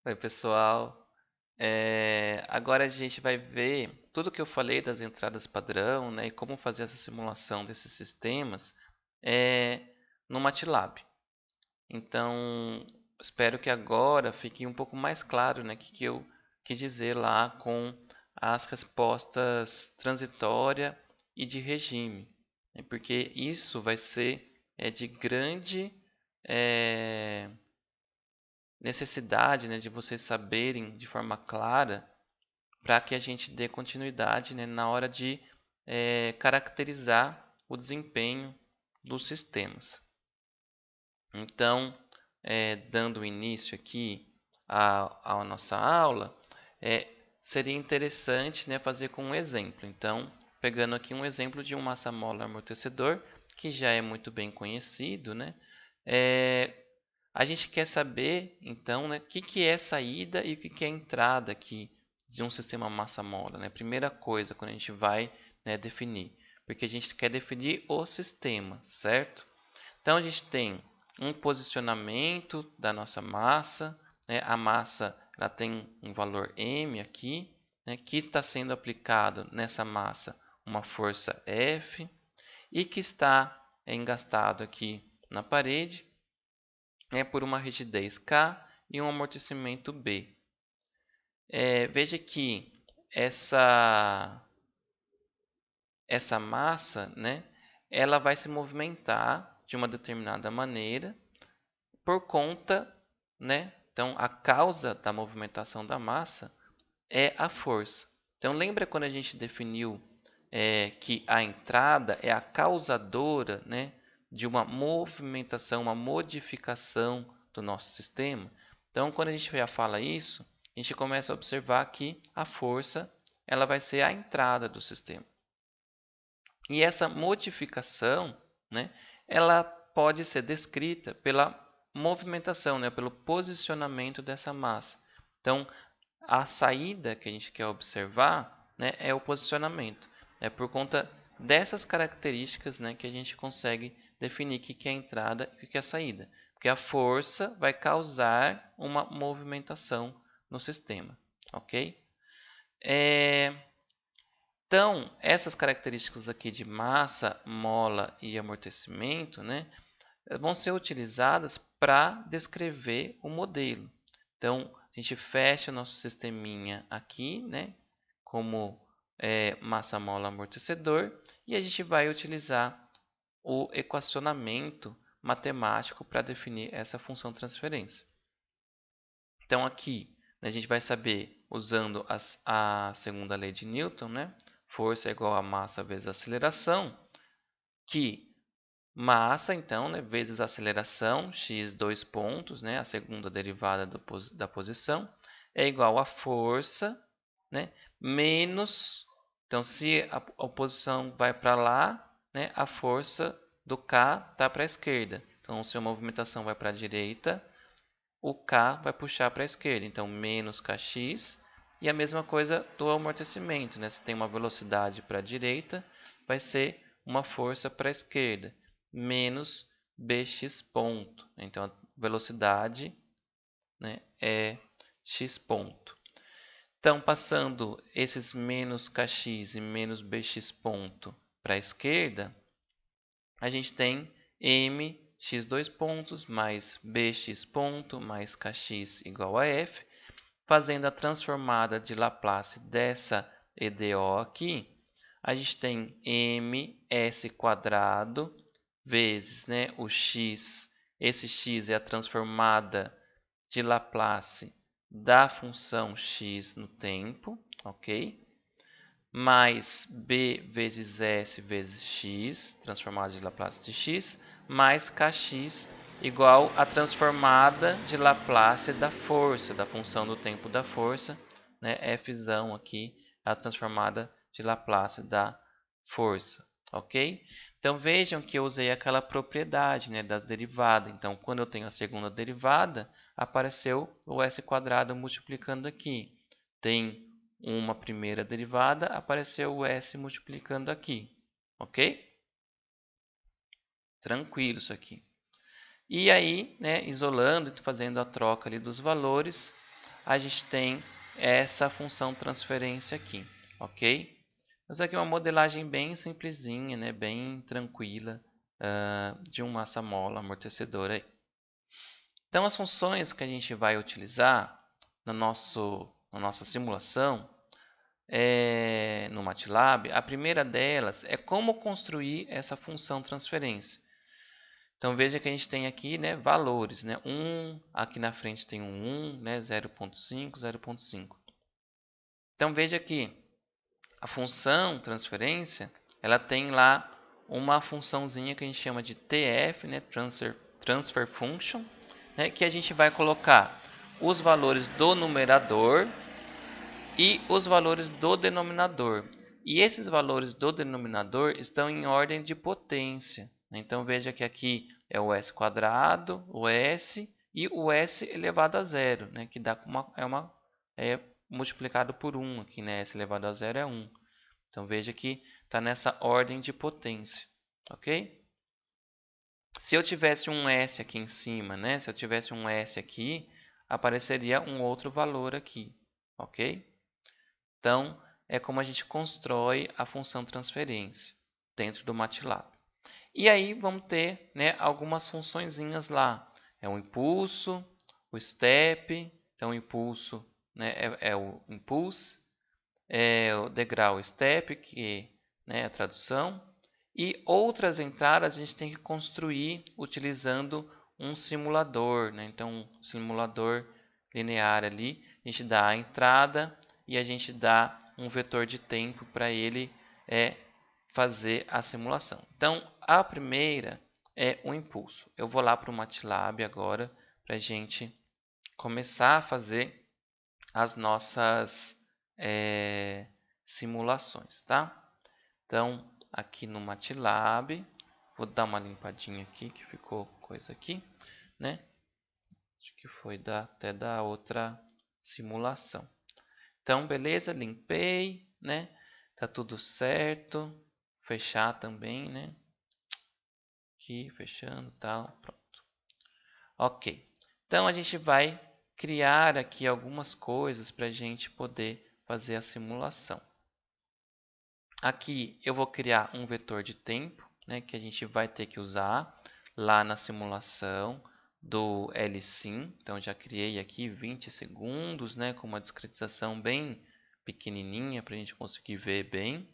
Oi, pessoal. Agora a gente vai ver tudo que eu falei das entradas padrão, né, e como fazer essa simulação desses sistemas no MATLAB. Então, espero que agora fique um pouco mais claro, né, o que eu quis dizer lá com as respostas transitória e de regime, né, porque isso vai ser de grande eh, necessidade, né, de vocês saberem de forma clara para que a gente dê continuidade, né, na hora de caracterizar o desempenho dos sistemas. Então, dando início aqui à nossa aula, seria interessante, né, fazer com um exemplo. Então, pegando aqui um exemplo de um massa-mola amortecedor, que já é muito bem conhecido, né, é, a gente quer saber, então, né, o que é saída e o que é entrada aqui de um sistema massa-mola, né? Primeira coisa, quando a gente vai, né, definir, porque a gente quer definir o sistema, certo? Então, a gente tem um posicionamento da nossa massa, né? A massa ela tem um valor m aqui, né, que está sendo aplicado nessa massa uma força F e que está engastado aqui na parede por uma rigidez K e um amortecimento B. Veja que essa massa, né, ela vai se movimentar de uma determinada maneira por conta, né, então a causa da movimentação da massa é a força. Então lembra quando a gente definiu que a entrada é a causadora, né, de uma movimentação, uma modificação do nosso sistema? Então quando a gente já fala isso, a gente começa a observar que a força ela vai ser a entrada do sistema. E essa modificação, né, ela pode ser descrita pela movimentação, né, pelo posicionamento dessa massa. Então, a saída que a gente quer observar, né, é o posicionamento. É por conta dessas características, né, que a gente consegue definir o que é a entrada e o que é a saída. Porque a força vai causar uma movimentação no sistema. Ok? Então, essas características aqui de massa, mola e amortecimento, né, vão ser utilizadas para descrever o modelo. Então, a gente fecha o nosso sisteminha aqui, né, como massa, mola, amortecedor, e a gente vai utilizar o equacionamento matemático para definir essa função transferência. Então, aqui, né, a gente vai saber, usando a segunda lei de Newton, né, força é igual a massa vezes aceleração, que massa, então, né, vezes aceleração, x dois pontos, né, a segunda derivada da posição, é igual a força, né, menos, então, se a posição vai para lá, né, a força do K está para a esquerda. Então, se a movimentação vai para a direita, o K vai puxar para a esquerda. Então, menos Kx. E a mesma coisa do amortecimento, né? Se tem uma velocidade para a direita, vai ser uma força para a esquerda, menos Bx ponto. Então, a velocidade, né, é x ponto. Então, passando esses menos Kx e menos Bx ponto para a esquerda, a gente tem m x dois pontos mais bx ponto mais kx igual a f. Fazendo a transformada de Laplace dessa EDO aqui, a gente tem ms quadrado vezes, né, o x. Esse x é a transformada de Laplace da função x no tempo, ok? Mais b vezes s vezes x, transformada de Laplace de x, mais kx igual a transformada de Laplace da força, da função do tempo da força, né? F aqui, a transformada de Laplace da força, ok? Então vejam que eu usei aquela propriedade, né, da derivada. Então, quando eu tenho a segunda derivada, apareceu o s quadrado multiplicando aqui. Tem uma primeira derivada, apareceu o s multiplicando aqui, ok? Tranquilo isso aqui. E aí, né, isolando e fazendo a troca ali dos valores, a gente tem essa função transferência aqui, ok? Essa aqui é uma modelagem bem simplesinha, né? Bem tranquila de um massa-mola amortecedor aí. Então, as funções que a gente vai utilizar na nossa simulação no MATLAB, a primeira delas é como construir essa função transferência. Então, veja que a gente tem aqui, né, valores, né? 1, aqui na frente tem um 1, né, 0.5, 0.5. Então, veja que a função transferência, ela tem lá uma funçãozinha que a gente chama de TF, né, Transfer Function, né, que a gente vai colocar os valores do numerador e os valores do denominador. E esses valores do denominador estão em ordem de potência. Então, veja que aqui é o s quadrado, o s e o s elevado a zero, né, que dá é multiplicado por 1 aqui, né, s elevado a zero é 1. Então, veja que está nessa ordem de potência, ok? Se eu tivesse um s aqui em cima, né, se eu tivesse um s aqui, apareceria um outro valor aqui, ok? Então, é como a gente constrói a função transferência dentro do MATLAB. E aí vamos ter, né, algumas funçõezinhas lá. É o impulso, o step, então o impulso, né, é o impulse, é o degrau step, que, né, é a tradução. E outras entradas a gente tem que construir utilizando um simulador, né? Então, um simulador linear ali, a gente dá a entrada e a gente dá um vetor de tempo para ele fazer a simulação. Então, a primeira é o impulso. Eu vou lá para o MATLAB agora para a gente começar a fazer as nossas simulações, tá? Então, aqui no MATLAB, vou dar uma limpadinha aqui, que ficou coisa aqui, né? Acho que foi até da outra simulação. Então, beleza, limpei, né? Tá tudo certo. Fechar também, né? Aqui, fechando, tal, pronto. Ok. Então, a gente vai criar aqui algumas coisas para a gente poder fazer a simulação. Aqui eu vou criar um vetor de tempo, né, que a gente vai ter que usar lá na simulação do LSIM. Então, já criei aqui 20 segundos, né, com uma discretização bem pequenininha para a gente conseguir ver bem,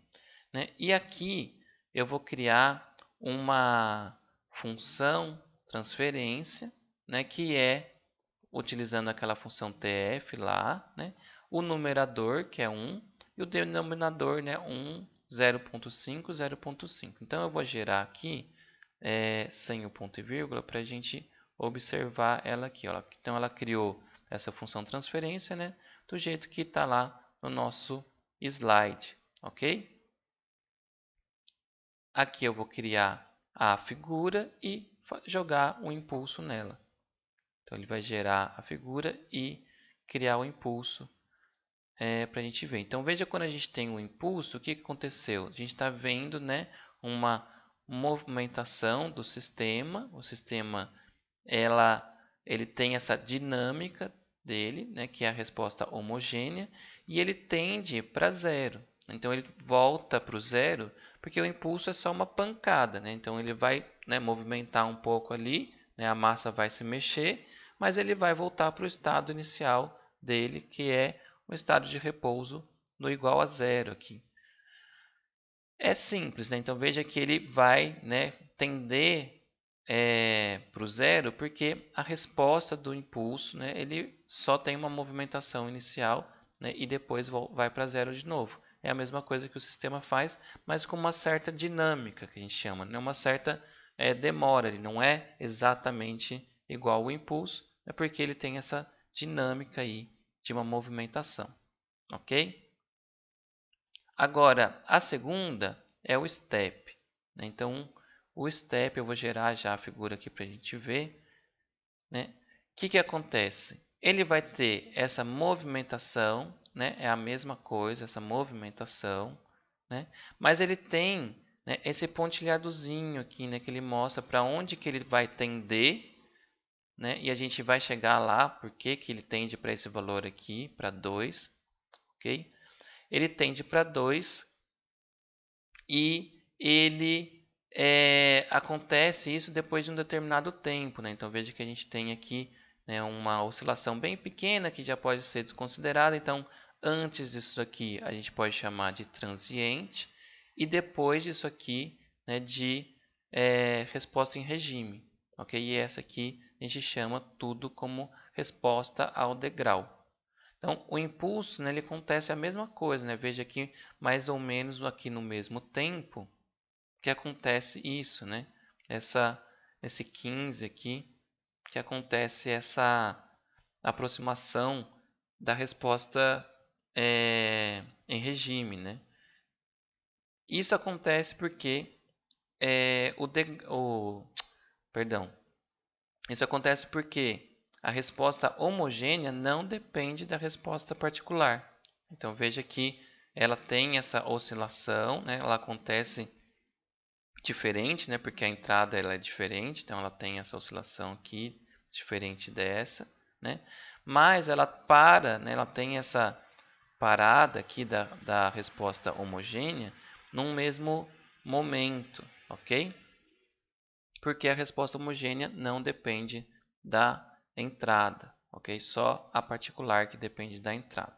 né? E aqui eu vou criar uma função transferência, né, que é utilizando aquela função TF lá, né, o numerador, que é 1, e o denominador, né, 1, 0.5, 0.5. Então, eu vou gerar aqui sem o ponto e vírgula para a gente observar ela aqui. Ó. Então, ela criou essa função transferência, né, do jeito que está lá no nosso slide, ok? Aqui eu vou criar a figura e jogar um impulso nela. Então, ele vai gerar a figura e criar o impulso para a gente ver. Então, veja quando a gente tem o impulso, o que aconteceu? A gente está vendo, né, uma movimentação do sistema. O sistema ele tem essa dinâmica dele, né, que é a resposta homogênea, e ele tende para zero. Então, ele volta para o zero, porque o impulso é só uma pancada. Né? Então, ele vai, né, movimentar um pouco ali, né, a massa vai se mexer, mas ele vai voltar para o estado inicial dele, que é um estado de repouso no igual a zero aqui. É simples, né? Então veja que ele vai, né, tender para o zero, porque a resposta do impulso, né, ele só tem uma movimentação inicial, né, e depois vai para zero de novo. É a mesma coisa que o sistema faz, mas com uma certa dinâmica, que a gente chama, né? Uma certa demora. Ele não é exatamente igual ao impulso, é porque ele tem essa dinâmica aí de uma movimentação, ok? Agora, a segunda é o step. Né? Então, o step, eu vou gerar já a figura aqui para a gente ver. Né? O que acontece? Ele vai ter essa movimentação, né? É a mesma coisa, essa movimentação, né? Mas ele tem, né, esse pontilhadozinho aqui, né, que ele mostra para onde que ele vai tender, né? E a gente vai chegar lá, porque que ele tende para esse valor aqui, para 2, ok? Ele tende para 2 e ele acontece isso depois de um determinado tempo, né? Então veja que a gente tem aqui, né, uma oscilação bem pequena que já pode ser desconsiderada. Então antes disso aqui a gente pode chamar de transiente e depois disso aqui, né, de resposta em regime, ok? E essa aqui a gente chama tudo como resposta ao degrau. Então, o impulso, né, ele acontece a mesma coisa, né? Veja aqui, mais ou menos aqui no mesmo tempo, que acontece isso, né? Esse 15 aqui, que acontece essa aproximação da resposta em regime, né? Isso acontece porque perdão, isso acontece porque a resposta homogênea não depende da resposta particular. Então veja que ela tem essa oscilação, né? Ela acontece diferente, né? Porque a entrada ela é diferente, então ela tem essa oscilação aqui diferente dessa, né? Mas ela para, né? Ela tem essa parada aqui da resposta homogênea num mesmo momento, ok? Porque a resposta homogênea não depende da entrada, ok? Só a particular que depende da entrada.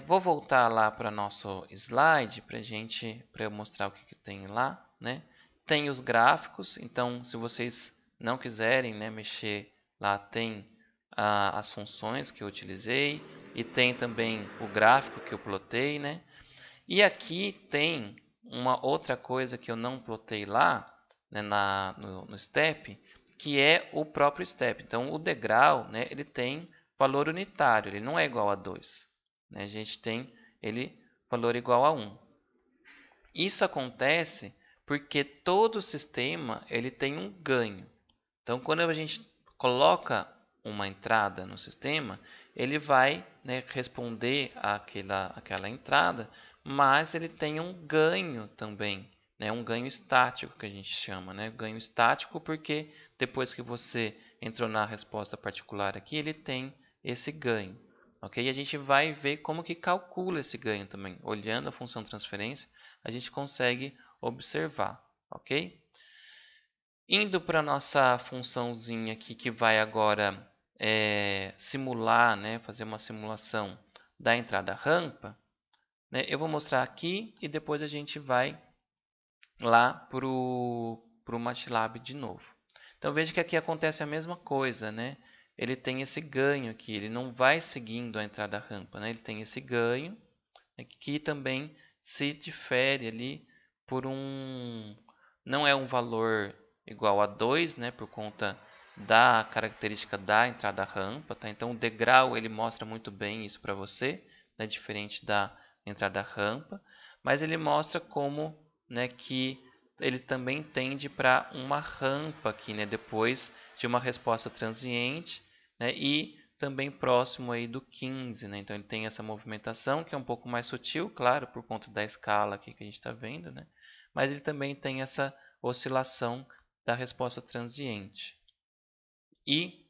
Vou voltar lá para nosso slide para eu mostrar o que tem lá, né? Tem os gráficos, então se vocês não quiserem, né, mexer lá, tem as funções que eu utilizei e tem também o gráfico que eu plotei, né? E aqui tem uma outra coisa que eu não plotei lá, né, no step, que é o próprio step. Então, o degrau, né, ele tem valor unitário, ele não é igual a 2. Né? A gente tem ele valor igual a 1. Isso acontece porque todo sistema ele tem um ganho. Então, quando a gente coloca uma entrada no sistema, ele vai, né, responder àquela entrada, mas ele tem um ganho também, né, um ganho estático que a gente chama, né, ganho estático porque depois que você entrou na resposta particular aqui, ele tem esse ganho, ok? E a gente vai ver como que calcula esse ganho também, olhando a função transferência, a gente consegue observar, ok? Indo para a nossa funçãozinha aqui que vai agora simular, né, fazer uma simulação da entrada rampa, né, eu vou mostrar aqui e depois a gente vai lá para o MATLAB de novo. Então veja que aqui acontece a mesma coisa, né? Ele tem esse ganho aqui, ele não vai seguindo a entrada rampa, né? Ele tem esse ganho, né, que também se difere ali por não é um valor igual a 2, né, por conta da característica da entrada rampa, tá? Então o degrau ele mostra muito bem isso para você, né, diferente da entrada rampa, mas ele mostra como, né, que ele também tende para uma rampa aqui, né, depois de uma resposta transiente, né, e também próximo aí do 15, né? Então ele tem essa movimentação que é um pouco mais sutil, claro, por conta da escala aqui que a gente está vendo, né? Mas ele também tem essa oscilação da resposta transiente. E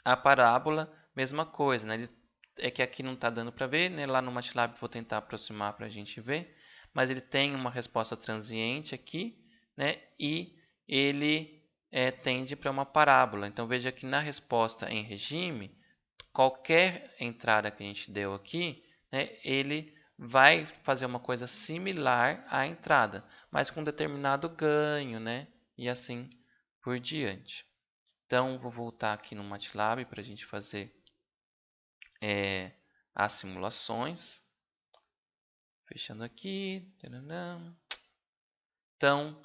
a parábola, mesma coisa, né? É que aqui não está dando para ver, né? Lá no MATLAB vou tentar aproximar para a gente ver, mas ele tem uma resposta transiente aqui, né? E ele tende para uma parábola. Então veja que na resposta em regime, qualquer entrada que a gente deu aqui, né, ele vai fazer uma coisa similar à entrada, mas com determinado ganho, né, e assim por diante. Então, vou voltar aqui no MATLAB para a gente fazer as simulações. Fechando aqui. Então,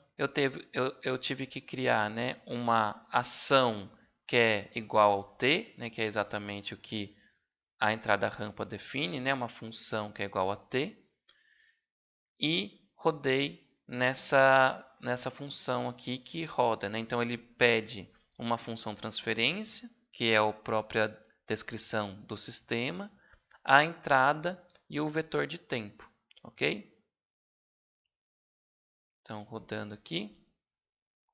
eu tive que criar, né, uma ação que é igual ao t, né, que é exatamente o que a entrada rampa define, né, uma função que é igual a t, e rodei nessa função aqui que roda, né? Então ele pede uma função transferência, que é a própria descrição do sistema, a entrada e o vetor de tempo, ok? Então rodando aqui.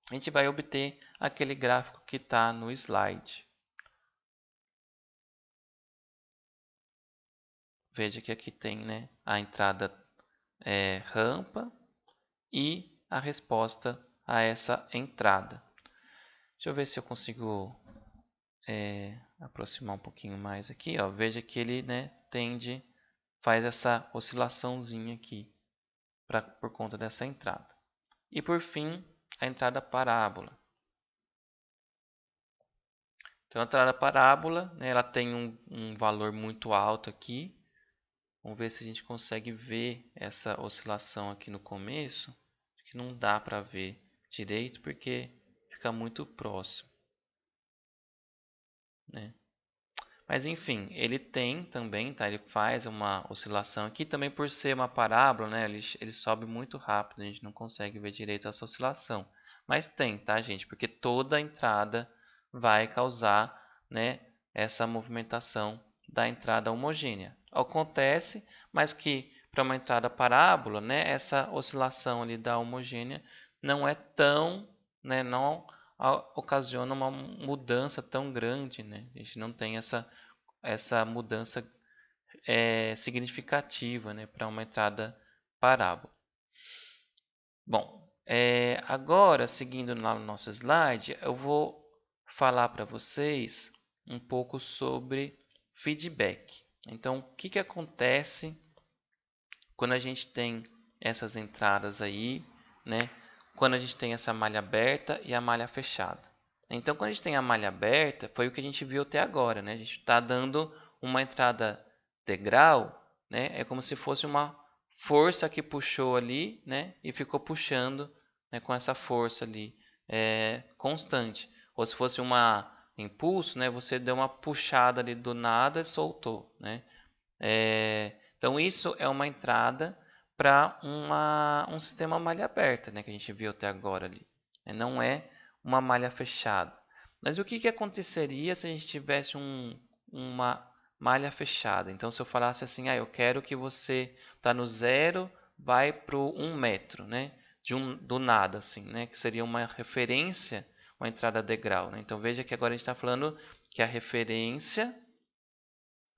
a gente vai obter aquele gráfico que está no slide. Veja que aqui tem, né, a entrada rampa e a resposta a essa entrada. Deixa eu ver se eu consigo aproximar um pouquinho mais aqui. Ó. Veja que ele, né, faz essa oscilaçãozinha aqui por conta dessa entrada. E por fim, a entrada parábola. Então, a entrada parábola, né, ela tem um valor muito alto aqui. Vamos ver se a gente consegue ver essa oscilação aqui no começo. Acho que não dá para ver direito porque fica muito próximo, né? Mas enfim, ele tem também, tá? Ele faz uma oscilação aqui também por ser uma parábola, né? Ele sobe muito rápido, a gente não consegue ver direito essa oscilação. Mas tem, tá, gente? Porque toda entrada vai causar, né, essa movimentação da entrada homogênea. Acontece, mas que para uma entrada parábola, né, essa oscilação ali da homogênea não é tão, né, não ocasiona uma mudança tão grande, né? A gente não tem essa mudança significativa, né, para uma entrada parábola. Bom, agora, seguindo lá no nosso slide, eu vou falar para vocês um pouco sobre feedback. Então, o que acontece quando a gente tem essas entradas aí, né? Quando a gente tem essa malha aberta e a malha fechada. Então, quando a gente tem a malha aberta, foi o que a gente viu até agora, né? A gente está dando uma entrada degrau, né? É como se fosse uma força que puxou ali, né? E ficou puxando, né? Com essa força ali constante. Ou se fosse um impulso, né? Você deu uma puxada ali do nada e soltou, né? Então, isso é uma entrada para um sistema malha aberta, né, que a gente viu até agora ali. Não é uma malha fechada. Mas o que aconteceria se a gente tivesse uma malha fechada? Então, se eu falasse assim, eu quero que você está no 0, vai para o 1 metro, né, do nada, assim, né, que seria uma referência, uma entrada degrau. Né? Então, veja que agora a gente está falando que a referência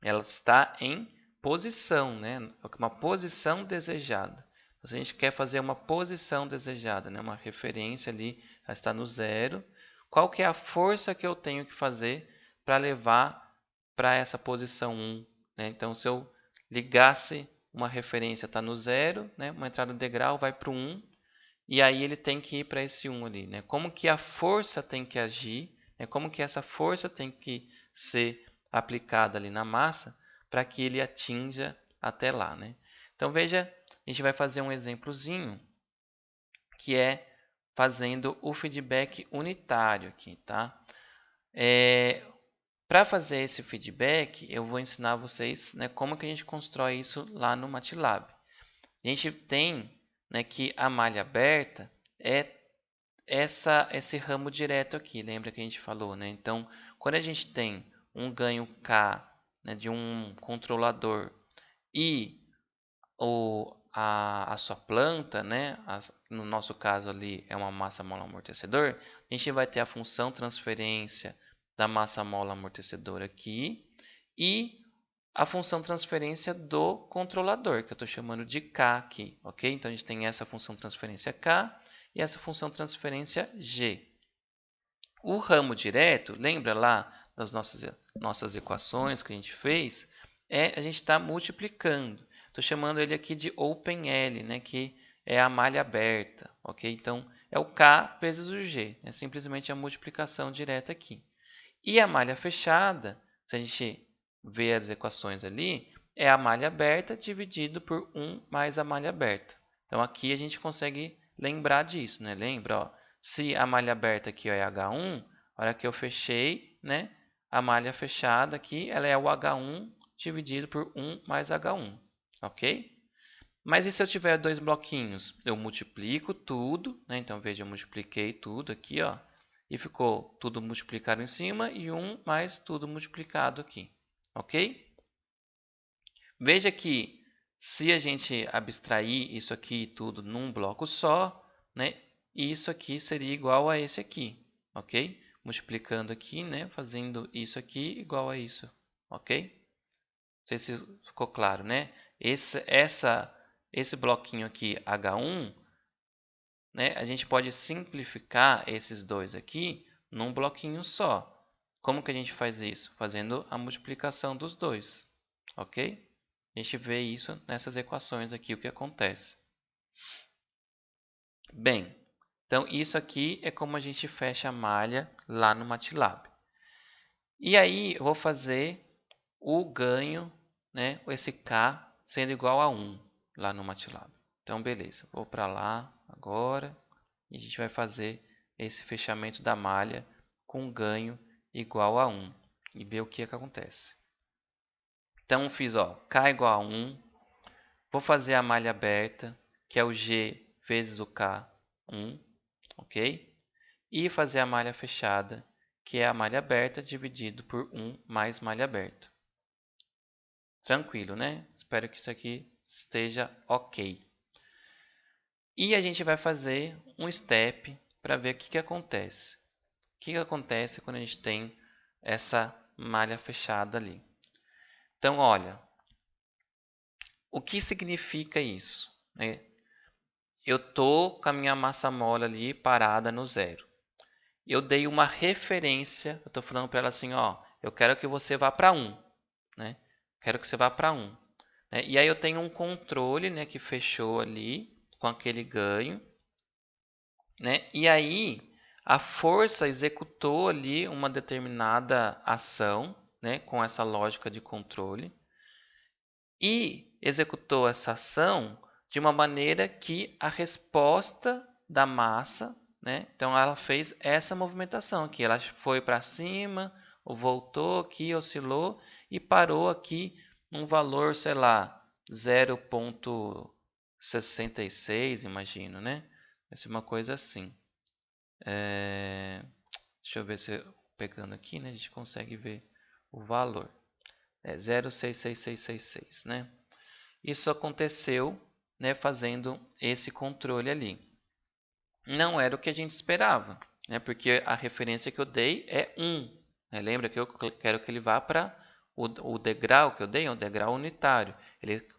ela está em posição, né? Uma posição desejada. Se a gente quer fazer uma posição desejada, né? Uma referência ali, ela está no 0. Qual que é a força que eu tenho que fazer para levar para essa posição 1? Né? Então, se eu ligasse uma referência, está no 0, né? Uma entrada degrau vai para o 1, e aí ele tem que ir para esse 1 ali. Né? Como que a força tem que agir, né? Como que essa força tem que ser aplicada ali na massa para que ele atinja até lá, né? Então veja, a gente vai fazer um exemplozinho que é fazendo o feedback unitário aqui, tá? Para fazer esse feedback, eu vou ensinar vocês, né, como que a gente constrói isso lá no MATLAB. A gente tem, né, que a malha aberta é esse ramo direto aqui, lembra que a gente falou, né? Então, quando a gente tem um ganho K, né, de um controlador e a sua planta, né, no nosso caso ali é uma massa mola amortecedor, a gente vai ter a função transferência da massa mola amortecedor aqui e a função transferência do controlador, que eu estou chamando de K aqui, ok? Então, a gente tem essa função transferência K e essa função transferência G. O ramo direto, lembra lá das nossas equações que a gente fez? A gente está multiplicando. Estou chamando ele aqui de OpenL, né, que é a malha aberta, ok? Então, é o K vezes o G, é simplesmente a multiplicação direta aqui. E a malha fechada, se a gente ver as equações ali, é a malha aberta dividido por 1 mais a malha aberta. Então, aqui a gente consegue lembrar disso, né? Lembra, ó, se a malha aberta aqui é H1, a hora que eu fechei, né, a malha fechada aqui, ela é o H1 dividido por 1 mais H1, ok? Mas e se eu tiver dois bloquinhos? Eu multiplico tudo, né? Então, veja, eu multipliquei tudo aqui, ó, e ficou tudo multiplicado em cima e 1 mais tudo multiplicado aqui, ok? Veja que se a gente abstrair isso aqui tudo num bloco só, né, e isso aqui seria igual a esse aqui, ok? Multiplicando aqui, né? Fazendo isso aqui igual a isso, ok? Não sei se ficou claro, né? Esse bloquinho aqui, H1, né? A gente pode simplificar esses dois aqui num bloquinho só. Como que a gente faz isso? Fazendo a multiplicação dos dois, ok? A gente vê isso nessas equações aqui, o que acontece. Bem, então isso aqui é como a gente fecha a malha lá no MATLAB. E aí eu vou fazer o ganho, né, esse K sendo igual a 1 lá no MATLAB. Então beleza, vou para lá agora e a gente vai fazer esse fechamento da malha com ganho igual a 1 e ver o que acontece. Então fiz, ó, K igual a 1, vou fazer a malha aberta, que é o G vezes o K, 1, ok? E fazer a malha fechada, que é a malha aberta dividido por 1 mais malha aberta. Tranquilo, né? Espero que isso aqui esteja ok. E a gente vai fazer um step para ver o que acontece. O que acontece quando a gente tem essa malha fechada ali. Então, olha, o que significa isso? Eu estou com a minha massa mole ali parada no zero. Eu dei uma referência, eu estou falando para ela assim, ó, eu quero que você vá para 1, né? Quero que você vá para 1. Né? E aí eu tenho um controle, né, que fechou ali com aquele ganho, né? E aí a força executou ali uma determinada ação, né, com essa lógica de controle, e executou essa ação de uma maneira que a resposta da massa, né? Então ela fez essa movimentação aqui, ela foi para cima, voltou aqui, oscilou e parou aqui num valor, sei lá, 0,66, imagino, né? Vai ser uma coisa assim. Deixa eu ver se pegando aqui, né, a gente consegue ver o valor. É 0,66666, né? Isso aconteceu, né, fazendo esse controle ali. Não era o que a gente esperava, né, porque a referência que eu dei é 1. Né? Lembra que eu quero que ele vá para o degrau que eu dei, é um degrau unitário.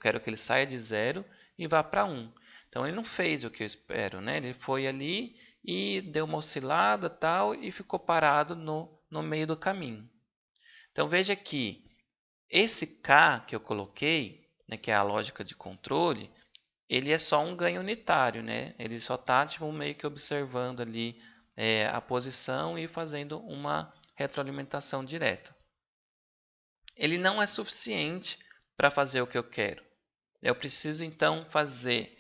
Quero que ele saia de 0 e vá para 1. Então ele não fez o que eu espero, né? Ele foi ali e deu uma oscilada tal e ficou parado no meio do caminho. Então veja que esse K que eu coloquei, né, que é a lógica de controle, ele é só um ganho unitário, né? Ele só está tipo, meio que observando ali a posição e fazendo uma retroalimentação direta. Ele não é suficiente para fazer o que eu quero. Eu preciso então fazer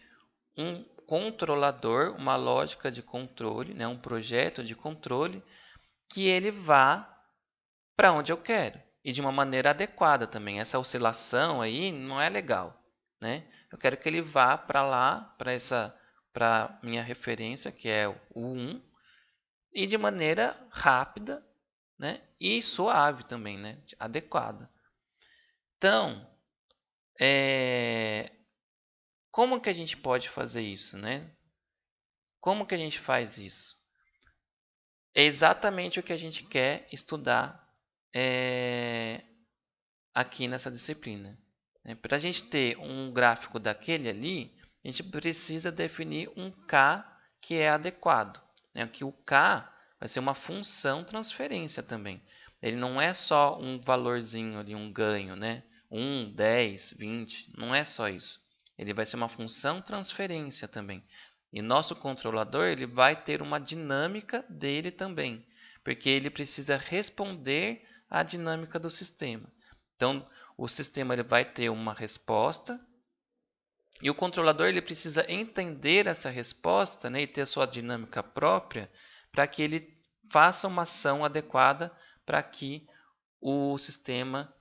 um controlador, uma lógica de controle, né? Um projeto de controle que ele vá para onde eu quero e de uma maneira adequada também. Essa oscilação aí não é legal, né? Eu quero que ele vá para lá, para minha referência, que é o 1, e de maneira rápida, né? E suave também, né? Adequada. Então, como que a gente pode fazer isso, né? Como que a gente faz isso? É exatamente o que a gente quer estudar aqui nessa disciplina. Para a gente ter um gráfico daquele ali, a gente precisa definir um K que é adequado. Que o K vai ser uma função transferência também. Ele não é só um valorzinho ali, um ganho, né? 1, 10, 20, não é só isso. Ele vai ser uma função transferência também. E nosso controlador ele vai ter uma dinâmica dele também, porque ele precisa responder à dinâmica do sistema. Então, o sistema ele vai ter uma resposta e o controlador ele precisa entender essa resposta, né, e ter a sua dinâmica própria para que ele faça uma ação adequada para que o sistema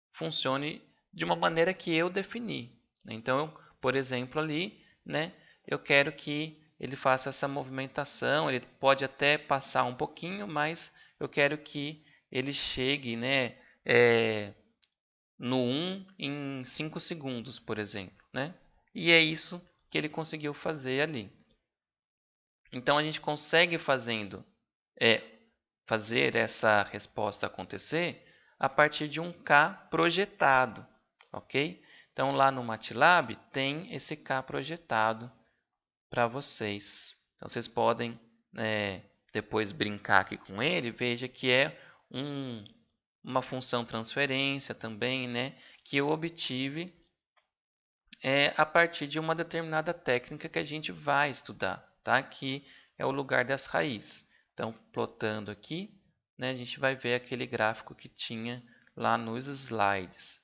funcione de uma maneira que eu defini. Então, por exemplo, ali, né, eu quero que ele faça essa movimentação, ele pode até passar um pouquinho, mas eu quero que ele chegue, né, no 1 em 5 segundos, por exemplo, né? E é isso que ele conseguiu fazer ali. Então, a gente consegue fazer essa resposta acontecer a partir de um K projetado, ok? Então, lá no MATLAB tem esse K projetado para vocês. Então, vocês podem depois brincar aqui com ele. Veja que é uma função transferência também, né? Que eu obtive a partir de uma determinada técnica que a gente vai estudar, tá? Que é o lugar das raízes. Então, plotando aqui, né, a gente vai ver aquele gráfico que tinha lá nos slides.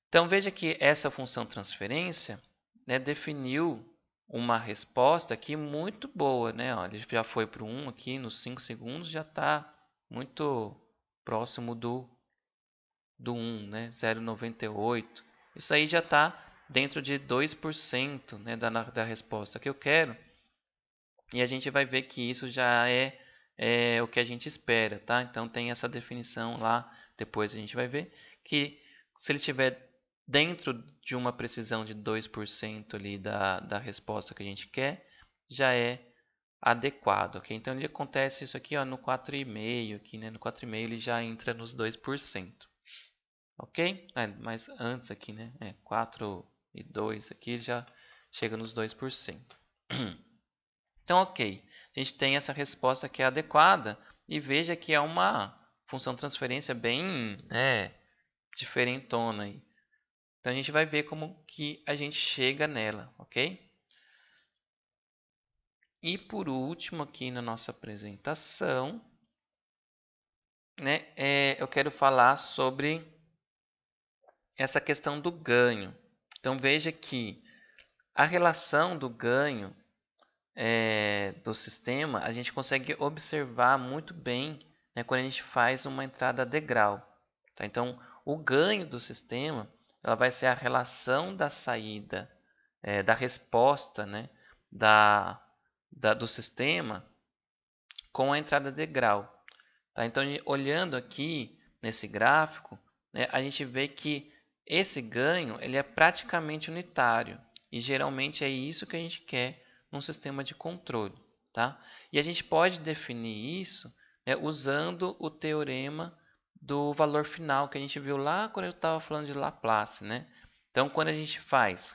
Então, veja que essa função transferência, né, definiu uma resposta aqui muito boa, né? Ó, ele já foi para o 1 aqui nos 5 segundos, já está muito próximo do 1, né? 0,98. Isso aí já está dentro de 2%, né, da resposta que eu quero. E a gente vai ver que isso já é o que a gente espera, tá? Então tem essa definição lá, depois a gente vai ver que se ele estiver dentro de uma precisão de 2% ali da resposta que a gente quer, já é adequado, ok? Então ele acontece isso aqui, ó, no 4,5 aqui, né? No 4,5 ele já entra nos 2%. Ok? Mas antes aqui, né? 4 e 2 aqui já chega nos 2%. Então, ok. A gente tem essa resposta que é adequada e veja que é uma função transferência bem diferentona aí. Então, a gente vai ver como que a gente chega nela, ok? E por último aqui na nossa apresentação, né, eu quero falar sobre essa questão do ganho. Então, veja que a relação do ganho do sistema, a gente consegue observar muito bem, né, quando a gente faz uma entrada degrau. Tá? Então, o ganho do sistema ela vai ser a relação da saída, da resposta, né, do sistema com a entrada degrau. Tá? Então, olhando aqui nesse gráfico, né, a gente vê que esse ganho ele é praticamente unitário. E geralmente é isso que a gente quer num sistema de controle. Tá? E a gente pode definir isso, né, usando o teorema do valor final que a gente viu lá quando eu estava falando de Laplace. Né? Então, quando a gente faz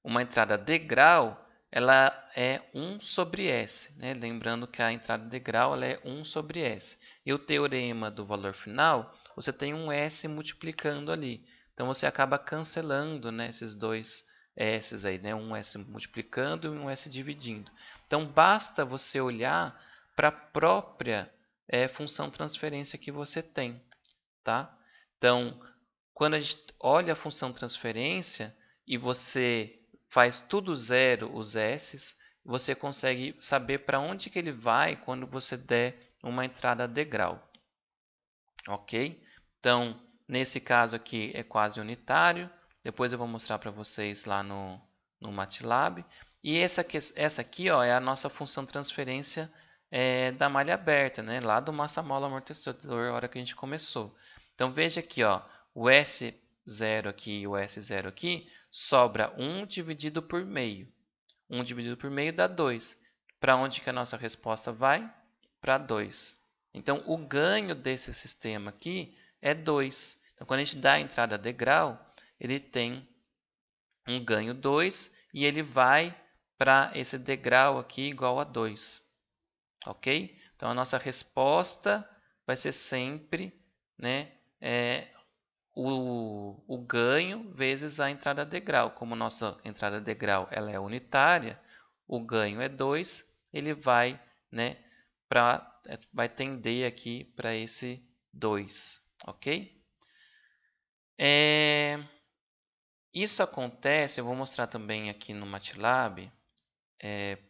uma entrada degrau, ela é 1 sobre S. Né? Lembrando que a entrada degrau ela é 1 sobre S. E o teorema do valor final, você tem um S multiplicando ali. Então, você acaba cancelando, né, esses dois S's aí, né? Um S multiplicando e um S dividindo. Então, basta você olhar para a própria função transferência que você tem. Tá? Então, quando a gente olha a função transferência e você faz tudo zero os S's, você consegue saber para onde que ele vai quando você der uma entrada degrau. Ok? Então, nesse caso aqui é quase unitário. Depois eu vou mostrar para vocês lá no MATLAB. E essa aqui ó, é a nossa função transferência da malha aberta, né? Lá do massa mola amortecedor, a hora que a gente começou. Então, veja aqui, ó, o S0 aqui e o S0 aqui, sobra 1 dividido por meio. 1 dividido por meio dá 2. Para onde que a nossa resposta vai? Para 2. Então, o ganho desse sistema aqui é 2. Então, quando a gente dá a entrada degrau, ele tem um ganho 2 e ele vai para esse degrau aqui igual a 2. Ok? Então, a nossa resposta vai ser sempre, né, o ganho vezes a entrada degrau. Como nossa entrada degrau ela é unitária, o ganho é 2, ele vai, né, vai tender aqui para esse 2, ok? Isso acontece, eu vou mostrar também aqui no MATLAB,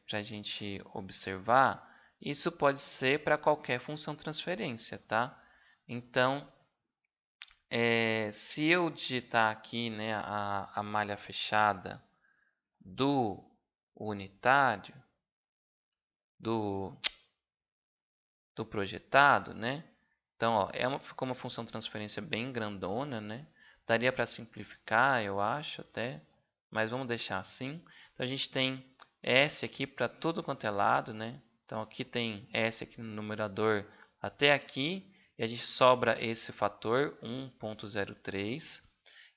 para a gente observar. Isso pode ser para qualquer função transferência, tá? Então, se eu digitar aqui, né, a malha fechada do unitário, do projetado, né? Então, ó, ficou uma função de transferência bem grandona, né? Daria para simplificar, eu acho até, mas vamos deixar assim. Então, a gente tem S aqui para tudo quanto é lado, né? Então aqui tem S aqui no numerador até aqui, e a gente sobra esse fator 1.03,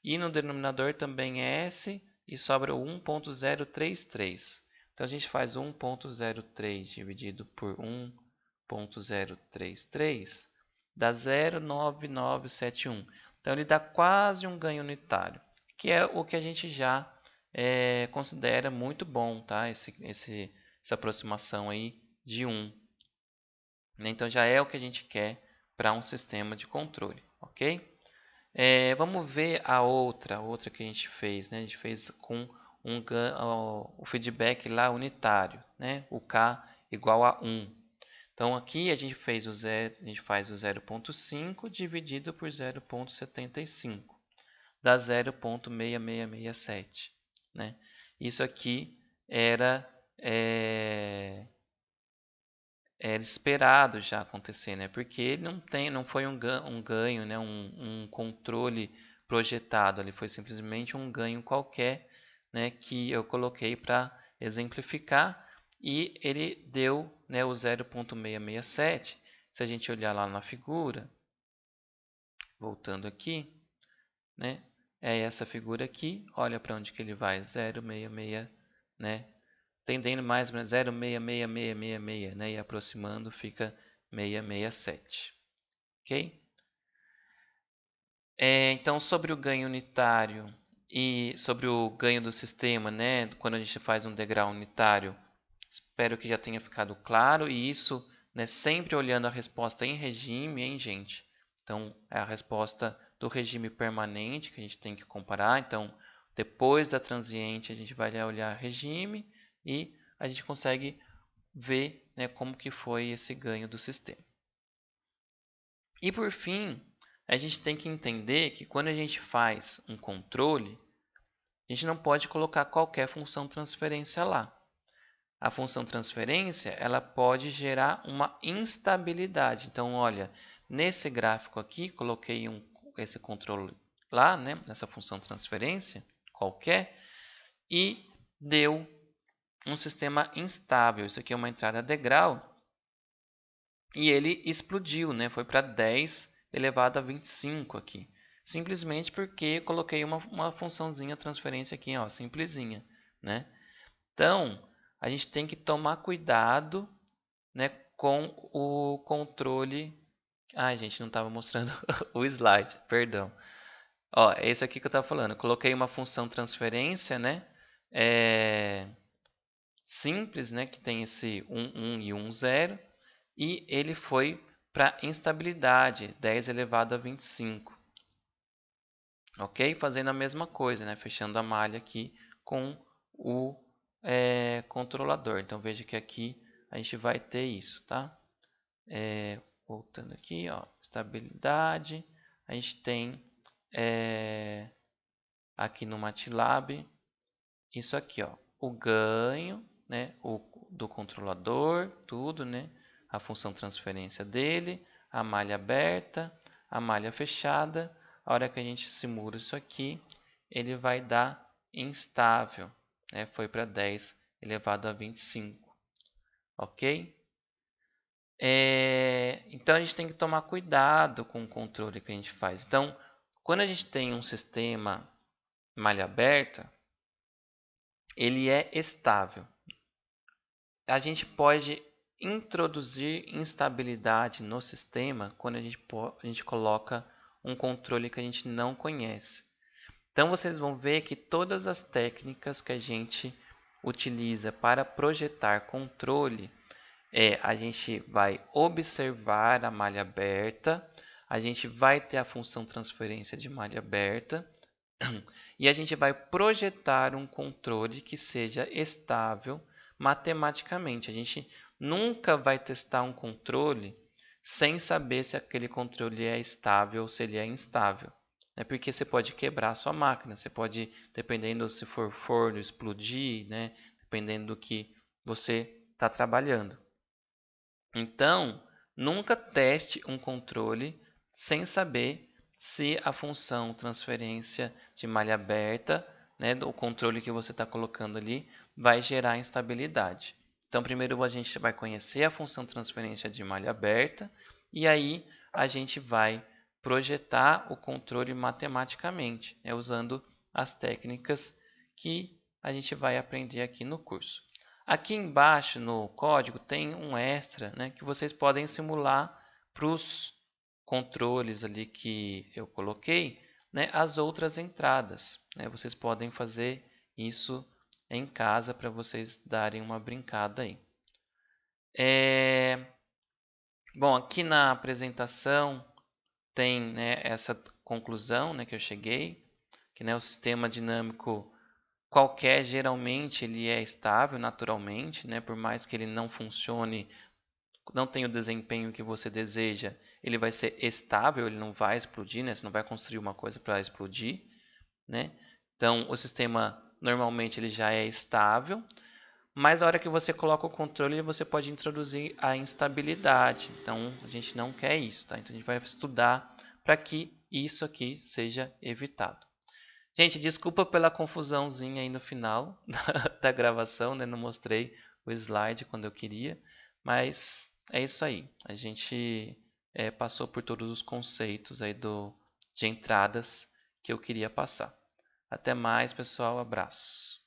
e no denominador também é S e sobra o 1.033. Então a gente faz 1.03 dividido por 1.033 dá 0,9971. Então ele dá quase um ganho unitário, que é o que a gente já considera muito bom, tá? Essa aproximação aí de 1. Né? Então já é o que a gente quer para um sistema de controle, ok? Vamos ver a outra que a gente fez, né? A gente fez com o feedback lá unitário, né? O K igual a 1. Então aqui a gente faz o 0.5 dividido por 0.75, dá 0.6667, né? Isso aqui era esperado já acontecer, né? Porque ele não foi um ganho, né? Um controle projetado, ele foi simplesmente um ganho qualquer, né? Que eu coloquei para exemplificar, e ele deu, né, o 0.667. Se a gente olhar lá na figura, voltando aqui, né? É essa figura aqui, olha para onde que ele vai, 0,66, né? Tendendo mais para 0,66666, né? E aproximando fica 667, ok? Então, sobre o ganho unitário e sobre o ganho do sistema, né? Quando a gente faz um degrau unitário, espero que já tenha ficado claro, e isso, né, sempre olhando a resposta em regime, hein, gente? Então, é a resposta do regime permanente que a gente tem que comparar. Então, depois da transiente, a gente vai olhar regime e a gente consegue ver, né, como que foi esse ganho do sistema. E por fim, a gente tem que entender que quando a gente faz um controle, a gente não pode colocar qualquer função transferência lá. A função transferência, ela pode gerar uma instabilidade. Então, olha, nesse gráfico aqui, coloquei esse controle lá, né, nessa função transferência qualquer, e deu um sistema instável. Isso aqui é uma entrada degrau, e ele explodiu, né? Foi para 10 elevado a 25 aqui. Simplesmente porque coloquei uma funçãozinha transferência aqui, ó, simplesinha, né? Então, a gente tem que tomar cuidado, né, com o controle. Ai, gente, não estava mostrando o slide, perdão. Ó, é isso aqui que eu estava falando. Eu coloquei uma função transferência, né? Simples, né? Que tem esse 1, 1 e 1, 0. E ele foi para instabilidade, 10 elevado a 25. Ok? Fazendo a mesma coisa, né? Fechando a malha aqui com o controlador. Então, veja que aqui a gente vai ter isso, tá? Voltando aqui, ó, estabilidade. A gente tem aqui no MATLAB isso aqui, ó, o ganho, né, do controlador, tudo, né? A função transferência dele, a malha aberta, a malha fechada. A hora que a gente simula isso aqui, ele vai dar instável, né? Foi para 10 elevado a 25, ok? Então a gente tem que tomar cuidado com o controle que a gente faz. Então, quando a gente tem um sistema malha aberta, ele é estável. A gente pode introduzir instabilidade no sistema quando a gente coloca um controle que a gente não conhece. Então vocês vão ver que todas as técnicas que a gente utiliza para projetar controle a gente vai observar a malha aberta, a gente vai ter a função transferência de malha aberta e a gente vai projetar um controle que seja estável matematicamente. A gente nunca vai testar um controle sem saber se aquele controle é estável ou se ele é instável. Né? Porque você pode quebrar a sua máquina, você pode, dependendo se for forno, explodir, né? Dependendo do que você está trabalhando. Então, nunca teste um controle sem saber se a função transferência de malha aberta né, o controle que você está colocando ali vai gerar instabilidade. Então, primeiro a gente vai conhecer a função transferência de malha aberta e aí a gente vai projetar o controle matematicamente, né, usando as técnicas que a gente vai aprender aqui no curso. Aqui embaixo no código tem um extra, né, que vocês podem simular para os controles ali que eu coloquei, né, as outras entradas, né? Vocês podem fazer isso em casa para vocês darem uma brincada aí. Bom, aqui na apresentação tem, né, essa conclusão, né, que eu cheguei, que, né, o sistema dinâmico qualquer geralmente ele é estável naturalmente, né, por mais que ele não funcione, não tenha o desempenho que você deseja, ele vai ser estável, ele não vai explodir, né, você não vai construir uma coisa para explodir, né? Então, o sistema normalmente ele já é estável, mas a hora que você coloca o controle, você pode introduzir a instabilidade. Então, a gente não quer isso, tá? Então, a gente vai estudar para que isso aqui seja evitado. Gente, desculpa pela confusãozinha aí no final da gravação, né? Não mostrei o slide quando eu queria, mas é isso aí. A gente passou por todos os conceitos aí de entradas que eu queria passar. Até mais, pessoal. Abraço.